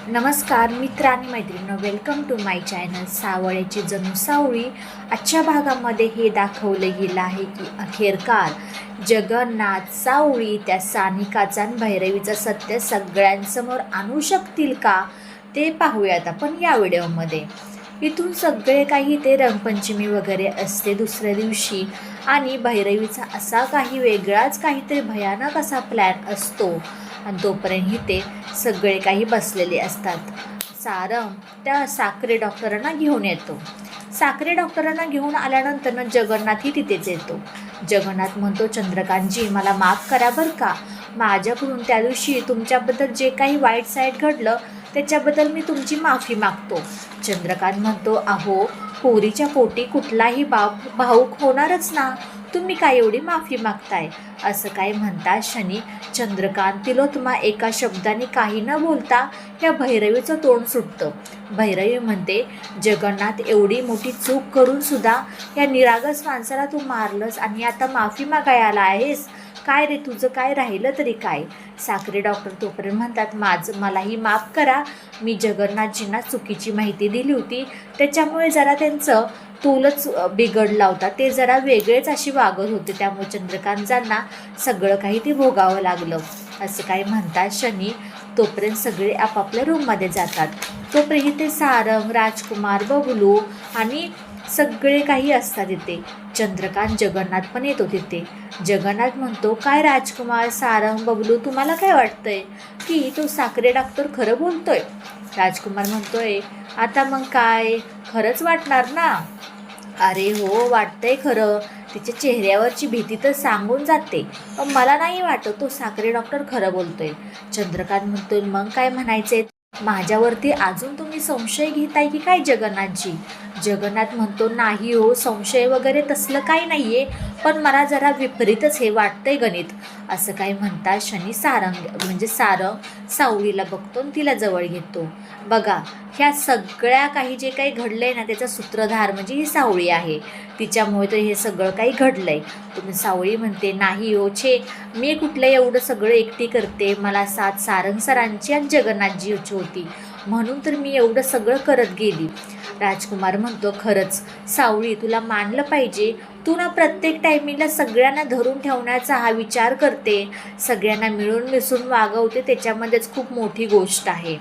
नमस्कार मित्र आणि मैत्रिणींनो, वेलकम टू माय चॅनल सावळ्याची जणू सावळी. आजच्या भागामध्ये हे दाखवलं गेलं आहे की अखेरकार जगन्नाथ सावळी त्या सानिकाचा आणि भैरवीचं सत्य सगळ्यांसमोर आणू शकतील का, ते पाहूयात आपण या व्हिडिओमध्ये. इथून सगळे काही ते रंगपंचमी वगैरे असते दुसऱ्या दिवशी आणि भैरवीचा असा काही वेगळाच काहीतरी भयानक असा प्लॅन असतो आणि तोपर्यंत ते सगळे काही बसलेले असतात. सारंग त्या साखरे डॉक्टरांना घेऊन येतो. साखरे डॉक्टरांना घेऊन आल्यानंतर जगन्नाथही तिथेच येतो. जगन्नाथ म्हणतो, चंद्रकांतजी मला माफ करा बरं का, माझ्याकडून त्या दिवशी तुमच्याबद्दल जे काही वाईट साईड घडलं त्याच्याबद्दल मी तुमची माफी मागतो. चंद्रकांत म्हणतो, अहो पोरीच्या पोटी कुठलाही बाप भाऊक होणारच ना, तुम्ही काय एवढी माफी मागताय, असं काय म्हणता क्षणी चंद्रकांत तिलोत्मा एका शब्दाने काही न बोलता या भैरवीचं तोंड सुटतं. भैरवी म्हणते, जगन्नाथ एवढी मोठी चूक करून सुद्धा या निरागस माणसाला तू मारलंस आणि आता माफी मागायला आहेस, काय रे तुझं काय राहिलं तरी काय. साखरे डॉक्टर तोपर्यंत म्हणतात, मलाही माफ करा, मी जगन्नाथजींना चुकीची माहिती दिली होती, त्याच्यामुळे जरा त्यांचं तोलच बिघडला होता, ते जरा वेगळेच अशी वागत होते, त्यामुळे चंद्रकांतांना सगळं काही ते भोगावं लागलं, असं काही म्हणतात क्षणी तोपर्यंत सगळे आपापल्या रूममध्ये जातात. तोपर्यंत ते सारंग, राजकुमार, बबलू आणि सगळे काही असतात तिथे. चंद्रकांत जगन्नाथ पण येतो तिथे. जगन्नाथ म्हणतो, काय राजकुमार, सारंग, बबलू, तुम्हाला काय वाटतंय की तो साखरे डॉक्टर खरं बोलतोय? राजकुमार म्हणतोय, आता मग काय खरंच वाटणार ना? अरे हो, वाटतंय खरं, तिच्या चेहऱ्यावरची भीती तर सांगून जाते, पण मला नाही वाटत तो साखरे डॉक्टर खरं बोलतोय. चंद्रकांत म्हणतोय, मग काय म्हणायचंय, माझ्यावरती अजून तुम्ही संशय घेताय की काय जगन्नाथजी? जगन्नाथ म्हणतो, नाही हो, संशय वगैरे तसलं काही नाही आहे, पण मला जरा विपरीतच हे वाटतंय गणित, असं काही म्हणतात क्षणी सारंग सावळीला बघतो आणि तिला जवळ घेतो. बघा, ह्या सगळ्या काही जे काही घडलं आहे ना, त्याचा सूत्रधार म्हणजे ही सावळी आहे, तिच्यामुळे तर हे सगळं काही घडलं आहे. तुम्ही सावळी म्हणते, नाही हो छे, मी कुठलं एवढं सगळं एकटी करते, मला साथ सारंग सरांची आणि जगन्नाथजीची होती, म्हणून तर मी एवढं सगळं करत गेली. राजकुमार म्हणतो, खरंच सावळी, तुला मानलं पाहिजे, तू ना प्रत्येक टायमिंगला सगळ्यांना धरून ठेवण्याचा हा विचार करते, सगळ्यांना मिळून मिसळून वागवते, त्याच्यामध्येच खूप मोठी गोष्ट आहे.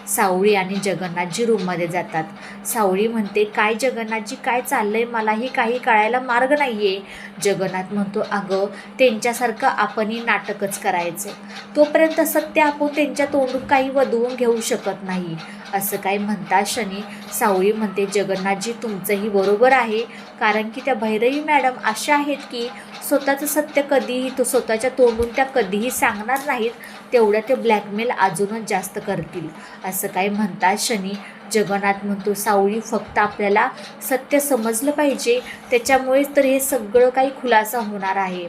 सावळी आणि जगन्नाथजी रूममध्ये जातात. सावळी म्हणते, काय जगन्नाथजी, काय चाललंय, मलाही काही कळायला मार्ग नाही आहे. जगन्नाथ म्हणतो, अगं त्यांच्यासारखं आपणही नाटकच करायचं, तोपर्यंत सत्य आपण त्यांच्या तोंडून काही वदवून घेऊ शकत नाही, असं काही म्हणता क्षणी सावळी म्हणते, जगन्नाथजी तुमचंही बरोबर आहे, कारण की त्या भैरवी मॅडम अशा आहेत की स्वतःचं सत्य कधीही तो स्वतःच्या तोंडून त्या कधीही सांगणार नाहीत, तेवढ्या ते ब्लॅकमेल अजूनच जास्त करतील, असं काही म्हणतात क्षणी जगन्नाथ म्हणतो, सावळी, फक्त आपल्याला सत्य समजलं पाहिजे, त्याच्यामुळेच तर हे सगळं काही खुलासा होणार आहे.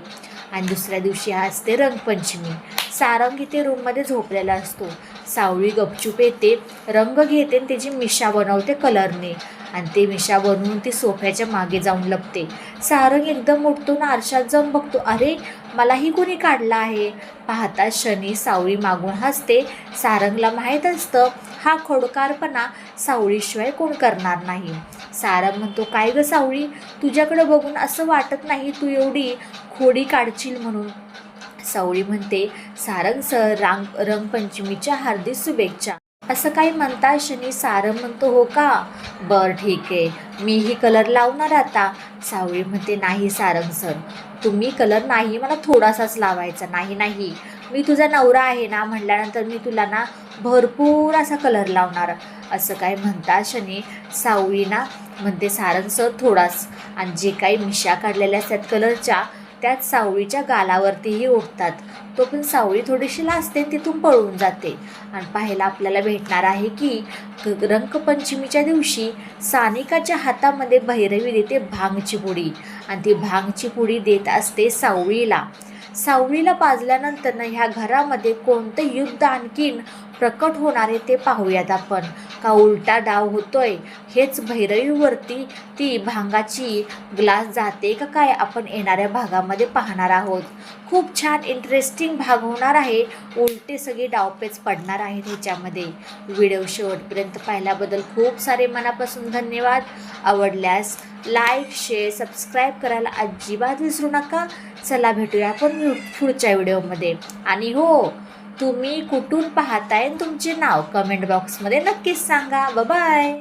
आणि दुसऱ्या दिवशी असते रंगपंचमी. सारंग इथे रूममध्ये झोपलेला असतो. सावळी गपचूप येते, रंग घेते आणि त्याची मिशा बनवते कलरने, आणि ते मिशा बनवून ती सोफ्याच्या मागे जाऊन लपते. सारंग एकदम उठतो ना, आरशात जाऊन बघतो, अरे मलाही कोणी काढला आहे. पाहता क्षणी सावळी मागून हसते. सारंगला माहीत असतं हा खोडकारपणा सावळीशिवाय कोण करणार नाही. सारंग म्हणतो, काय गं सावळी, तुझ्याकडं बघून असं वाटत नाही तू एवढी खोडी काढशील म्हणून. सावळी म्हणते, सारंग सर, रंगपंचमीच्या हार्दिक शुभेच्छा, असं काही म्हणता क्षणी सारंग म्हणतो, हो का, बरं ठीक आहे, मीही कलर लावणार आता. सावळी म्हणते, नाही सारंग सर, तुम्ही कलर नाही, मला थोडासाच लावायचा. नाही, मी तुझा नवरा आहे ना, म्हटल्यानंतर मी तुला ना भरपूर असा कलर लावणार, असं काय म्हणता क्षणी सावळी ना म्हणते, सारंग सर थोडाच, आणि जे काही मिशा काढलेल्या असतात कलरच्या त्यात सावळीच्या गालावरतीही उठतात. तो पण सावळी थोडीशी लाजते, तिथून पळून जाते. आणि पाहायला आपल्याला भेटणार आहे की रंगपंचमीच्या दिवशी सानिकाच्या हातामध्ये भैरवी देते भांगची पुडी, आणि ती भांगची पुडी देत असते सावळीला. सावळीला पाजल्यानंतर ह्या घरामध्ये कोणतं युद्ध आणखीन प्रकट होणार आहे ते पाहूयात आपण. का उलटा डाव होतोय, हेच भैरवीवरती ती भांगाची ग्लास जाते का काय, आपण येणाऱ्या भागामध्ये पाहणार आहोत. खूप छान इंटरेस्टिंग भाग होणार आहे. उलटे सगळे डावपेच पडणार आहेत ह्याच्यामध्ये. व्हिडिओ शेवटपर्यंत पाहिल्याबद्दल खूप सारे मनापासून धन्यवाद. आवडल्यास लाईक, शेअर, सबस्क्राईब करायला अजिबात विसरू नका. चला भेटूया आपण पुढच्या व्हिडिओमध्ये. आणि हो, तुम्ही कुठून पाहताय तुमचे नाव कमेंट बॉक्समध्ये नक्कीच सांगा. बाय.